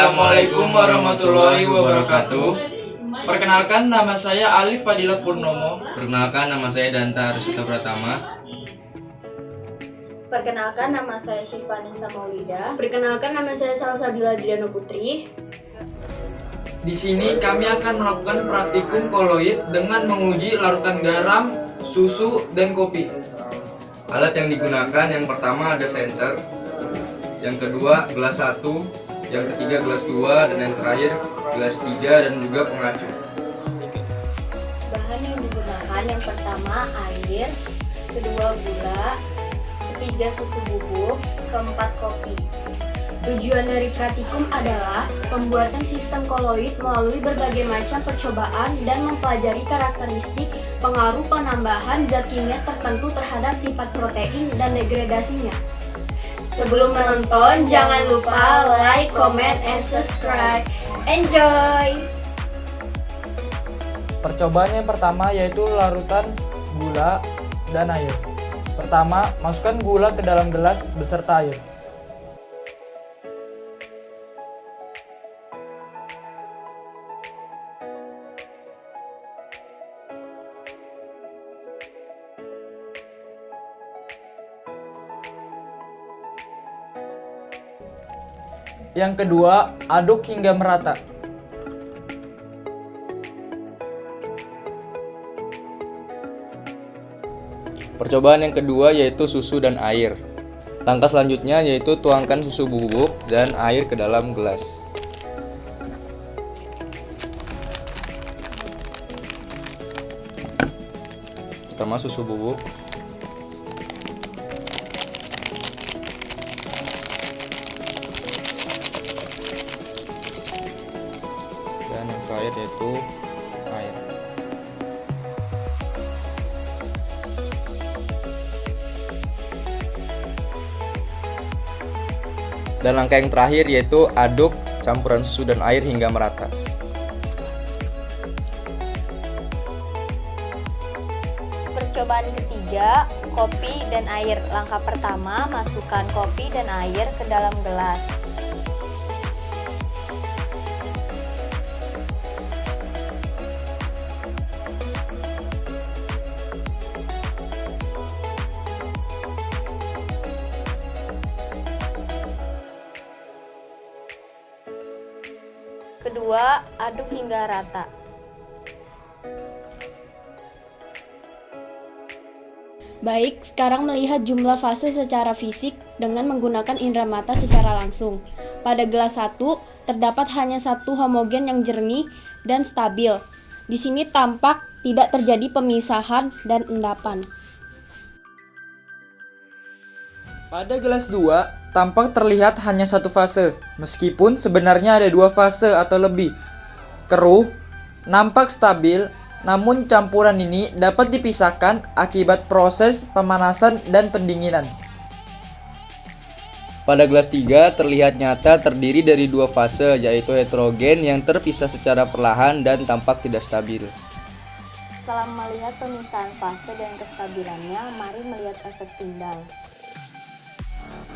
Assalamualaikum warahmatullahi wabarakatuh. Perkenalkan, nama saya Alif Fadilah Purnomo. Perkenalkan, nama saya Danta Arsita Pratama. Perkenalkan, nama saya Syifa Nisa Maulida. Perkenalkan, nama saya Salsabila Adriano Putri. Di sini kami akan melakukan praktikum koloid dengan menguji larutan garam, susu, dan kopi. Alat yang digunakan yang pertama ada senter, yang kedua gelas 1, yang ketiga gelas 2, dan yang terakhir gelas 3 dan juga pengacu. Bahan yang digunakan yang pertama air, kedua gula, ketiga susu bubuk, keempat kopi. Tujuan dari praktikum adalah pembuatan sistem koloid melalui berbagai macam percobaan dan mempelajari karakteristik pengaruh penambahan zat kimia tertentu terhadap sifat protein dan degradasinya. Sebelum menonton, jangan lupa like, comment, and subscribe. Enjoy! Percobaan yang pertama yaitu larutan gula dan air. Pertama, masukkan gula ke dalam gelas beserta air. Yang kedua, aduk hingga merata. Percobaan yang kedua yaitu susu dan air. Langkah selanjutnya yaitu tuangkan susu bubuk dan air ke dalam gelas. Pertama susu bubuk, dan yang terakhir yaitu air. Dan langkah yang terakhir yaitu aduk campuran susu dan air hingga merata. Percobaan ketiga, kopi dan air. Langkah pertama, masukkan kopi dan air ke dalam gelas. Kedua, aduk hingga rata. Baik, sekarang melihat jumlah fase secara fisik dengan menggunakan indera mata secara langsung. Pada gelas 1, terdapat hanya satu homogen yang jernih dan stabil. Di sini tampak tidak terjadi pemisahan dan endapan. Pada gelas 2, tampak terlihat hanya satu fase, meskipun sebenarnya ada dua fase atau lebih. Keruh, nampak stabil, namun campuran ini dapat dipisahkan akibat proses pemanasan dan pendinginan. Pada gelas 3 terlihat nyata terdiri dari dua fase, yaitu heterogen yang terpisah secara perlahan dan tampak tidak stabil. Setelah melihat pemisahan fase dan kestabilannya, mari melihat efek Tyndall.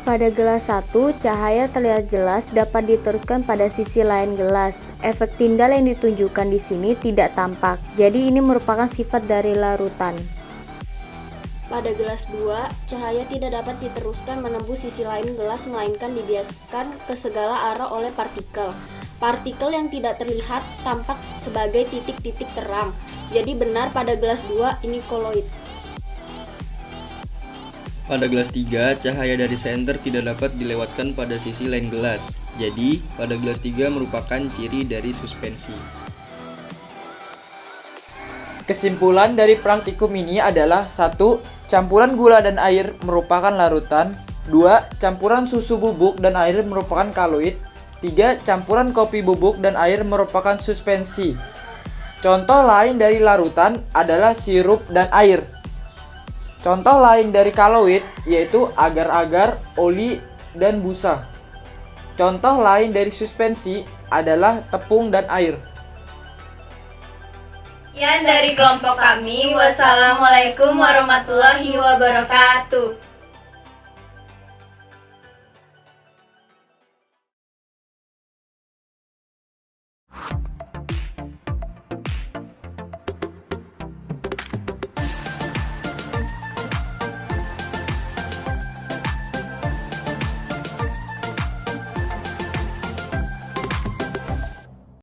Pada gelas 1, cahaya terlihat jelas dapat diteruskan pada sisi lain gelas. Efek Tyndall yang ditunjukkan di sini tidak tampak, jadi ini merupakan sifat dari larutan. Pada gelas 2, cahaya tidak dapat diteruskan menembus sisi lain gelas melainkan dibiaskan ke segala arah oleh partikel. Partikel yang tidak terlihat tampak sebagai titik-titik terang. Jadi benar pada gelas 2 ini koloid. Pada gelas 3, cahaya dari senter tidak dapat dilewatkan pada sisi lain gelas. Jadi, pada gelas 3 merupakan ciri dari suspensi. Kesimpulan dari praktikum ini adalah 1. Campuran gula dan air merupakan larutan. 2. Campuran susu bubuk dan air merupakan koloid. 3. Campuran kopi bubuk dan air merupakan suspensi. Contoh lain dari larutan adalah sirup dan air. Contoh lain dari koloid yaitu agar-agar, oli, dan busa. Contoh lain dari suspensi adalah tepung dan air. Sekian dari kelompok kami. Wassalamualaikum warahmatullahi wabarakatuh.